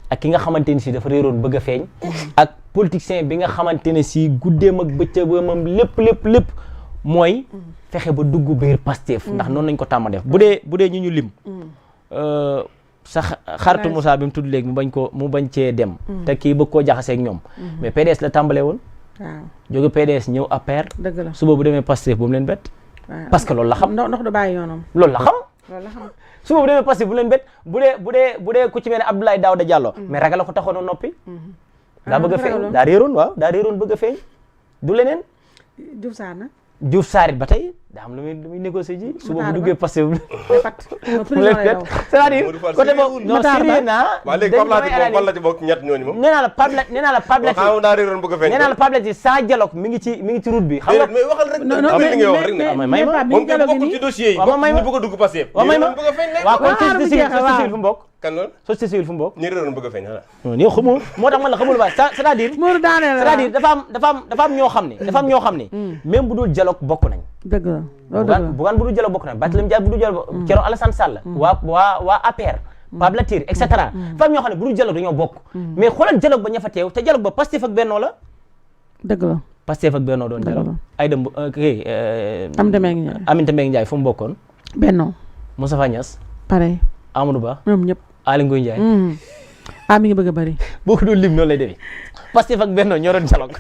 ak ki nga xamante ne si dafa réeroon bëgg a feeñ ak politicien bi nga xamante ne si guddeem ak bëccëgam lépp mooy fexe ba dugg biir Pastef ndax noonu lañ ko tàmm def bu dee ñu lim sax xaritu Moussa bi mu tudd léegi mu bañ cee dem te kii bëgg koo jaxaseeg ñoom mais PDS la tàmbalee woon waaw jóge PDS ñëw APR dëgg la suba bu demee Pastef bu mu leen bett parce que loolu la xam ndox du bàyyi yoonam loolu la xam suba bu demee Pastef bu leen bett bu dee ku ci mel ne Abdoulaye Daouda Diallo mais ragal la ko taxoon a noppi daa bëgg a feeñ daa réeroon bëgg a feeñ du leneen Diouf Sarr ba tey daa am lu muy négocier ji suba bu duggee Pastef c'est-à-dire côté boobu non sérieux naa waaw léegi Pape Latir moom fan la ci bokk ñett ñooñu moom nee naa la Pape Latir sans dialogue mi ngi ci route bi xam nga mais waxal rek li nga wax rek ne may ma moom kenn bokk ci dossier yi waaw may ma bëgg a dugg Pastef waaw may ma waaw kon société civile fu mu bokk kan loolu société civile fu mu bokk ñi réeroon bëgg a feeñ xanaa ni xamul moo tax man la xamul ba c'est-à-dire dafa am ñoo xam ne même bu dul dialogue bokk nañ dëgg la Bougane bu dul dialogue bokk nañ Barthélémy Dias bu dul dialogue Thierno Alassane Sall waa APR Pape Latir et cetera dafa am ñoo xam ne bu dul dialogue dañoo bokk mais xoolal dialogue ba ña fa teew te dialogue ba Pastef ak Benno la dëgg la Pastef ak Benno doon dialogue ay dem Aminata Mbengue Ndiaye fu mu bokkoon Benno Moustapha Niasse pareil Amadou Ba ñoom ñëpp Aly Ngouille Ndiaye mi ngi bëgg a bëri boo ko doon lim noonu lay demee Pastef ak Benno ñoo doon dialogue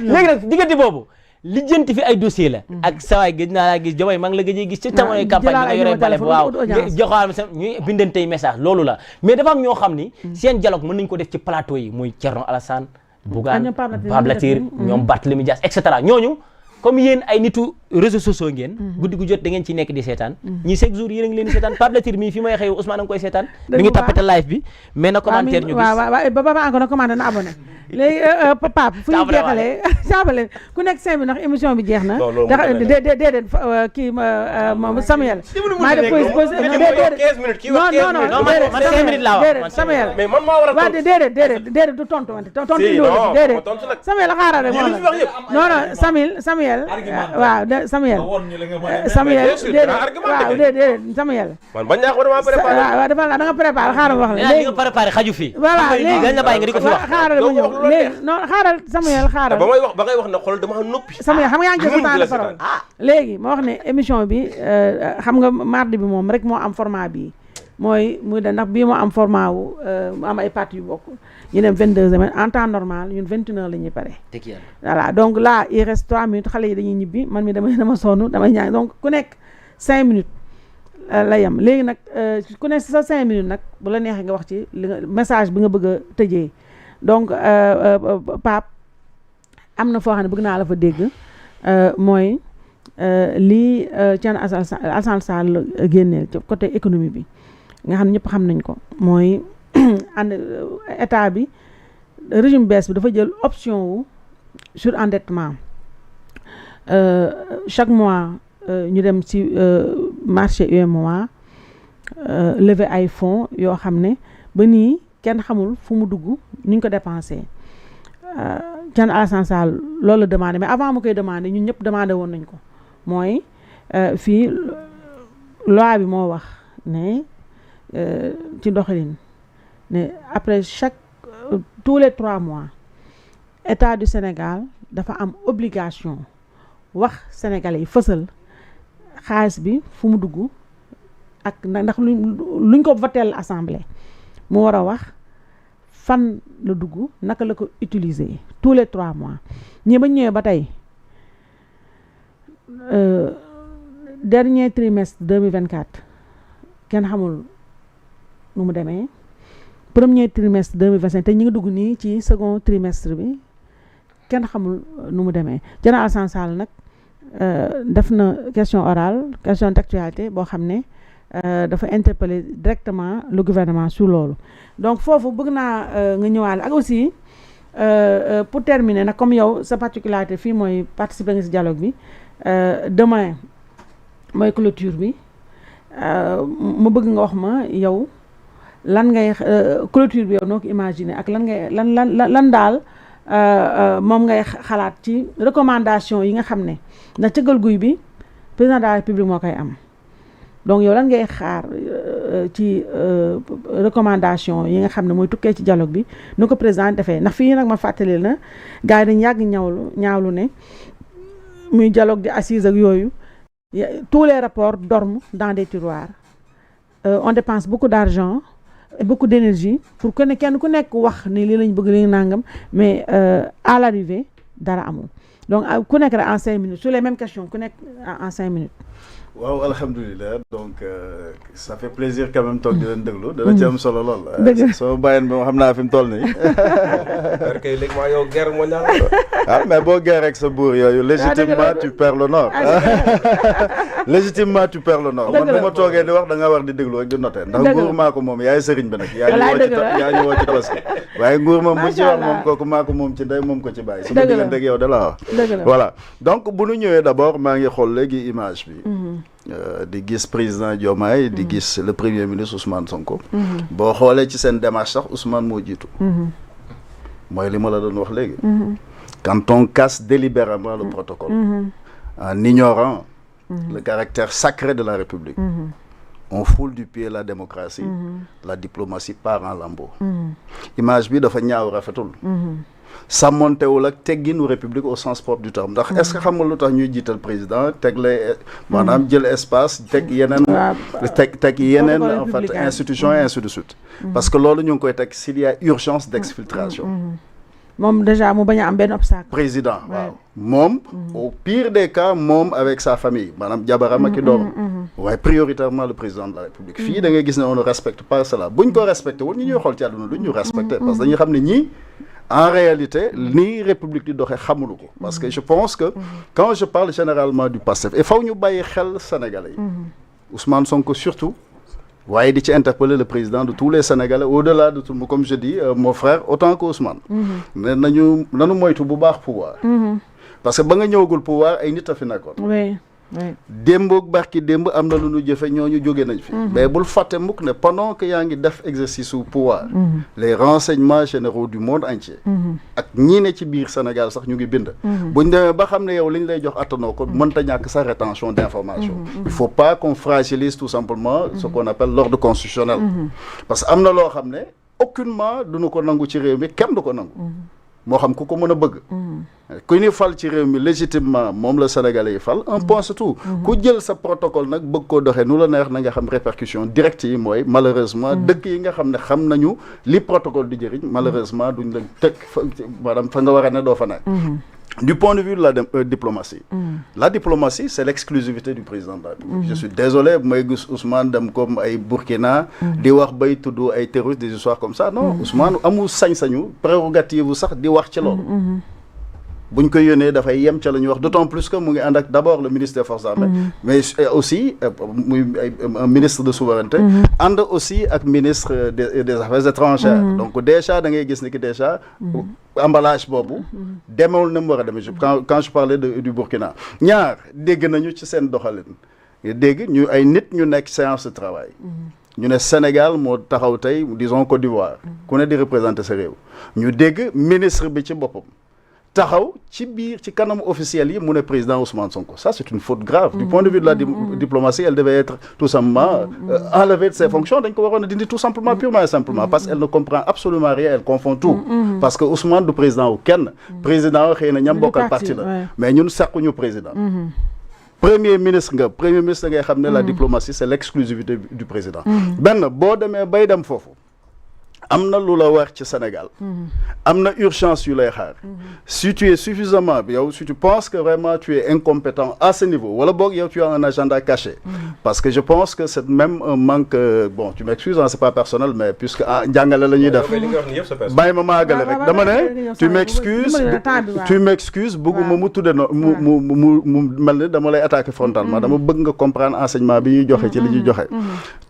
léegi nag diggante boobu lijjanti fi ay dossier la ak sawaay gëj naa laa gis Diomaye maa ngi la gëj gis ci tamoy campagne bi nga yore bale waaw joxaal sa ñuy bindantey message loolu la mais dafa am ñoo xam ni seen dialogue mën nañ ko def ci plateau yi muy Thierno Alassane Bougane Pape Latir ñoom Barthélémy Dias et cetera ñooñu comme yéen ay nitu réseaux sociaux ngeen guddi gu jot da ngeen ci nekk di seetaan ñi chaque jour yéen a ngi leen di seetaan Pape Latir mii fi may xëy Ousmane a ngi koy seetaan mi ngi tapate live bi mais na commentaire ñu gis waaw ba encore na commenté na abonné léegi Pape fu ñu jeexalee saabale ku nekk 5 minutes ndax émission bi jeex na déedéet kii Samuel maa def pose non man 5 minutes laa wax Samuel mais man maa war a tontu déedéet du tontu wante tontu déedéet Samuel xaaral rek non Samuel waaw Samuel déedéet Samuel man bañ naa ko dama préparé waaw dafa la da nga préparé xaaral wax la léegi nga préparé xaju fi voilà léegi dañ la bàyyi nga di ko fi wax xaaral ma ñëw léegi non xaaral Samuel xaaral ba ngay wax ne xool dama noppi Samuel xam nga yaa ngi jël temps de parole léegi ma wax ne émission bi xam nga mardi bi moom rek moo am format bi mooy muy da ndax bii moo am format wu mu am ay parties yu bokk ñu dem 22 heures en temps normal ñun 21 heures la ñuy pare voilà donc là il reste 3 minutes xale yi dañuy ñibbi man mi dama sonn damay ñaan donc ku nekk 5 minutes la yem léegi nag ku nekk sa 5 minutes nag bu la neexee nga wax ci li nga message bi nga bëgg a tëjee donc Pape am na foo xam ne bëgg naa la fa dégg mooy lii Thierno Alassane Sall génneel ci côté économie bi nga xam ne ñëpp xam nañ ko mooy ànd état bi régime bees bi dafa jël option wu surendettement chaque mois ñu dem ci marché UEMOA lever ay fonds yoo xam ne ba nii kenn xamul fu mu dugg ni ñu ko dépensé Thierno Alassane Sall loolu la demandé mais avant mu koy demandé ñun ñëpp demandé woon nañ ko mooy fii loi bi moo wax ne ci doxalin ne après tous les 3 mois État du Sénégal dafa am obligation wax sénégalais yi fësal xaalis bi fu mu dugg ak ndax luñ ko voteel assemblée mu war a wax fan la dugg naka la ko utiliser tous les 3 mois ñi ba ñëwee ba tey dernier trimestre 2024 kenn xamul nu mu demee premier trimestre 2025 te ñu ngi dugg nii ci second trimestre bi kenn xamul nu mu demee Thierno Alassane Sall nag def na question orale question d'actualité boo xam ne dafa interpeller directement le gouvernement sur loolu donc foofu bëgg naa nga ñëwaale ak aussi pour terminer nag comme yow sa particularité fii mooy participer nga ci dialogue bi demain mooy clôture bi ma bëgg nga wax ma yow lan ngay clôture bi yow noo ko imaginer ak lan ngay lan daal moom ngay xalaat ci recommandation yi nga xam ne ndax cëggal guy bi président de la république moo koy am donc yow lan ngay xaar ci recommandation yi nga xam ne mooy tukkee ci dialogue bi nu ko président defee ndax fii nag ma fàttali na gars yi dañ yàgg ñaawlu ne muy dialogue di assise ak yooyu tous les rapports dorment dans des tiroirs on dépense beaucoup d'argent et beaucoup d'énergie pour que ne kenn ku nekk wax ni lii lañ bëgg li nangam mais à l'arrivée dara amul donc ku nekk rek en 5 minutes sur les mêmes questions ku nekk en 5 minutes. waaw alhamdulilah donc ça fait plaisir quand même toog di leen déglu dana ci am solo lool. soo bàyyeen ba xam naa fi mu toll nii. parce que léegi maa yow guerre mondiale. mais boo guerre rek sa buur yooyu légitimement tu perds le nord. légitimement tu perds le nord. man bu ma toogee di wax da nga war di déglu rek di noter ndax nguur maa ko moom yaay sëriñ bi nag. yaa ñu woo ci tabaski waaye nguur moom bu ci wax moom kooku maa ko moom ci ndey moom ko ci bàyyi. su ma diggante ak yow da la wax. voilà donc bu ñu ñëwee d'abord maa ngi xool léegi image bi. di gis président Diomaye di gis le premier ministre Ousmane Sonko. boo xoolee ci seen démarche sax Ousmane moo jiitu. mooy li ma la doon wax léegi. quand on casse délibérément le protocole. en ignorant le caractère sacré de la République. on foule du pied la démocratie. la diplomatie part en lambeaux. image bi dafa ñaaw rafetul. sàmmontewul ak tegginu république au sens propre du terme ndax est-ce que xam nga lu tax ñuy jiital président teg lay maanaam jël espace teg yeneen teg yeneen en fait institution et ainsi de suite parce que loolu ñu ngi koy teg s'il y a urgence d'exfiltration moom déjà mu bañ a am benn obstacle président waaw moom au pire des cas moom avec sa famille maanaam jabaram ak i doomam waaye prioritairement le président de la république fii da ngay gis ne on ne respecte pas cela buñ ko respecté wul ñi ñuy xool ci àdduna duñ ñu respecté parce que dañuy xam ne ñii en réalité nii république di doxee xamulu ko parce que je pense que quand je parle généralement du PASTEF et faw ñu bàyyi xel sénégalais yi Ousmane Sonko surtout waaye di ci interpeller le président de tous les sénégalais au-delà de tout comme je dis mon frère autant que Ousmane ne nanu moytu bu baax pouvoir parce que ba nga ñëwagul pouvoir ay nit a fi nekkoon démboog barki démb am na lu ñu jëfe ñooñu jóge nañ fi mais bul fàtte mukk ne pendant que yaa ngi def exercice su pouvoir les renseignements généraux du monde entier ak ñii ne ci biir Sénégal sax ñu ngi bind buñ demee ba xam ne yow li ñu lay jox attanoo ko mënta ñàkk sa rétention d'information il faut pas qu'on fragilise tout simplement ce qu'on appelle l'ordre constitutionnel parce que am na loo xam ne aucunement duñu ko nangu ci réew mi kenn du ko nangu moo xam ku ko mën a bëgg ku ñu fal ci réew mi légitimement moom la Sénégalais yi fal un point c'est tout ku jël sa protocole nag bëgg koo doxee nu la neex na nga xam répercussion directe yi mooy malheureusement dëkk yi nga xam ne xam nañu li protocole di jëriñ malheureusement duñ la teg maanaam fa nga war a ne doo fa nekk du point de vue de la diplomatie la diplomatie c'est l'exclusivité du président de la République je suis désolé bu may gis Ousmane dem comme ay Burkina di wax bay tudd ay terroristes des histoires comme ça non Ousmane amul sañ-sañu prérogative bu sax di wax ci loolu buñ ko yónnee dafay yem ca la ñuy wax d'autant plus que mu ngi ànd ak d'abord le ministre des forces armées mais aussi muy un ministre de souveraineté ànd aussi ak ministre des affaires étrangères donc déjà da ngay gis ni ki déjà emballage boobu demewul na mu war a demee quand je parlais du Burkina ñaar dégg nañu ci seen doxalin dégg ñu ay nit ñu nekk séance de travail ñu ne Sénégal moo taxaw tey disons Côte d'Ivoire ku ne di représenter sa réew ñu dégg ministre bi ci boppam taxaw ci biir ci kanam officiel yi mu ne président Ousmane Sonko ça c'est une faute grave du point de vue de la diplomatie elle devait être tout simplement enlevée de ses fonctions dañ ko waroon a dindi tout simplement purement et simplement parce qu'elle ne comprend absolument rien elle confond tout parce que Ousmane du président wu kenn président xëy na ñam bokkal parti la mais ñun sàkkuñu président premier ministre ngay xam ne la diplomatie c'est l'exclusivité du président benn boo demee bay dem foofu am na lu la war ci Sénégal am na urgence yu lay xaar si tu es suffisamment yow si tu penses que vraiment tu es incompétent à ce niveau wala boog yow tu as un agenda caché parce que je pense que c'est même un manque bon tu m'excuses c'est pas personnel mais puisque njàngale la ñuy def bàyyi ma maagale rek dama ne tu m'excuses bëgguma mu tudde no mu mel ni dama lay attaquer frontalement dama bëgg nga comprendre enseignement bi ñuy joxe ci li ñuy joxe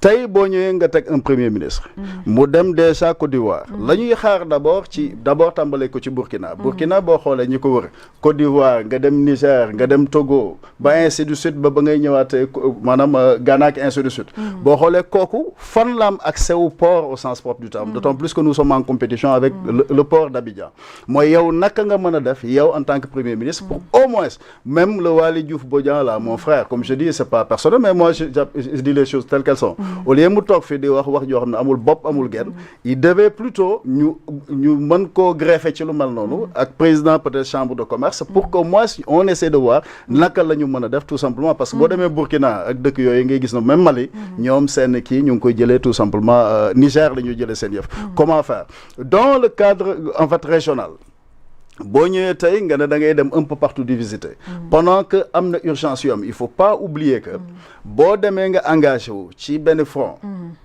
tey boo ñëwee nga teg un premier ministre mu dem déjà cas Côte d'Ivoire la ñuy xaar d'abord tàmbale ko ci Burkina boo xoolee ñi ko wër Côte d'Ivoire nga dem Niger nga dem Togo ba ainsi de suite ba ngay ñëwaatee maanaam Ghana ak ainsi de suite boo xoolee kooku fan la am accès au port au sens propre du terme d'autant plus que nous sommes en compétition avec le port d'Abidjan mooy yow naka nga mën a def yow en tant que premier ministre pour au moins même le Waly Diouf Bodian là mon frère comme je dis c'est pas personnel mais moi je dis les choses telles qu'elles sont au lieu mu toog fii di wax joo xam ne amul bopp amul genn il devait plutôt ñu mën koo greffer ci lu mel noonu ak président peut-être chambre de commerce pour qu'au moins on essaie de voir naka la ñu mën a def tout simplement parce que boo demee Burkina ak dëkk yooyu ngay gis na même Mali ñoom seen kii ñu ngi koy jëlee tout simplement Niger la ñuy jëlee seen yëf comment faire dans le cadre en fait régional boo ñëwee tey nga ne da ngay dem un peu partout di visiter pendant que am na urgence yu am il faut pas oublier que boo demee nga engagé wu ci benn front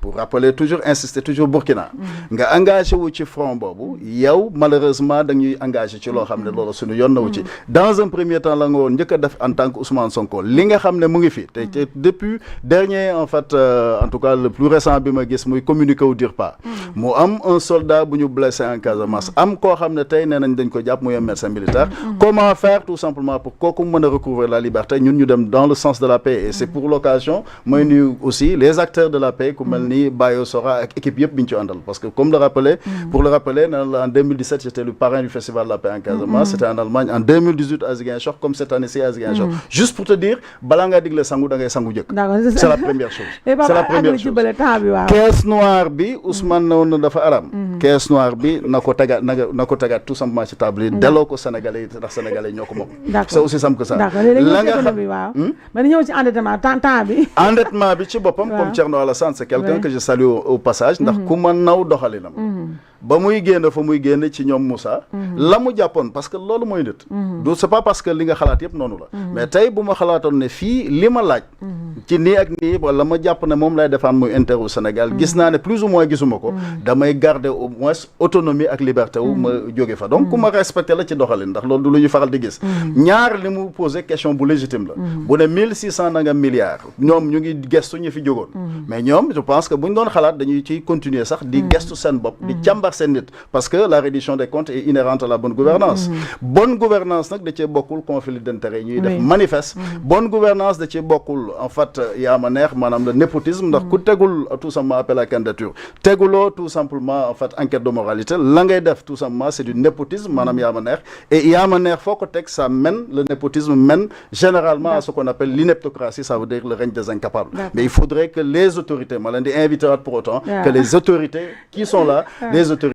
pour rappeler toujours insister toujours Burkina nga engagé wu ci front boobu yow malheureusement dañuy engagé ci loo xam ne loolu suñu yoon na wu ci dans un premier temps la nga woon njëkk a def en tant que Ousmane Sonko li nga xam ne mu ngi fi te depuis dernier en fait en tout cas le plus récent bi ma gis muy communiqué wu dire pas mu am un soldat bu ñu blessé en Casamance am koo xam ne tey nee nañ dañ ko jàpp muy un médecin militaire comment faire tout simplement pour kooku mën a recouvrer la liberté ñun ñu dem dans le sens de la paix et c'est pour l'occasion mooy nuyu aussi les acteurs de la paix ku mel ni Bayo Sora ak équipe yëpp bi ñu ci àndal parce que comme le rappelé pour le rappeler en 2017 j'étais le parrain du festival de la paix en Casamance c'était en Allemagne en 2018 à Ziguinchor comme cette année-ci à Ziguinchor juste pour te dire balaa ngaa digle sangu da ngay sangu jëkk c'est la première chose c'est la première chose caisse noire bi Ousmane na woon dafa aram caisse noire bi na ko tegaat tout simplement ci table yi delloo ko Sénégalais yi ndax Sénégalais ñoo ko moom c'est aussi simple que ça la nga xam waaw mais ñëw ci endettement temps bi endettement bi ci boppam comme Thierno Alassane c'est quelqu'un que je salue au passage ndax ku ma naw doxalinam ba muy génn fa muy génn ci ñoom Moussa la mu jàppoon parce que loolu mooy nit du c'est pas parce que li nga xalaat yëpp noonu la mais tey bu ma xalaatoon ne fii li ma laaj ci nii ak nii wala ma jàpp ne moom lay défendre muy intérêt au Sénégal gis naa ne plus ou moins gisuma ko damay garder au moins autonomie ak liberté wu ma jóge fa donc ku ma respecté la ci doxalin ndax loolu du lu ñu faral di gis ñaar li mu posé question bu légitime la bu ne 1600 nangam milliards ñoom ñu ngi gestu ñu fi jógoon mais ñoom je pense que bu ñu doon xalaat dañuy ciy continuer sax di gestu seen bopp di càmbar seen nit parce que la reddition des comptes est inhérente à la bonne gouvernance bonne gouvernance nag da cee bokkul conflit d'intérêt ñuy def manifeste bonne gouvernance da cee bokkul en fait yaa ma neex maanaam le népotisme ndax ku tegul tout simplement appel à candidature teguloo tout simplement en fait enquête de moralité la ngay def tout simplement c'est du népotisme maanaam yaa ma neex et yaa ma neex foo ko teg ça mène le népotisme mène généralement à ce qu'on appelle l'ineptocratie ça veut dire le règne des incapables mais il faudrait que les autorités ma leen di inviter pour autant que les autorités qui sont là les autorités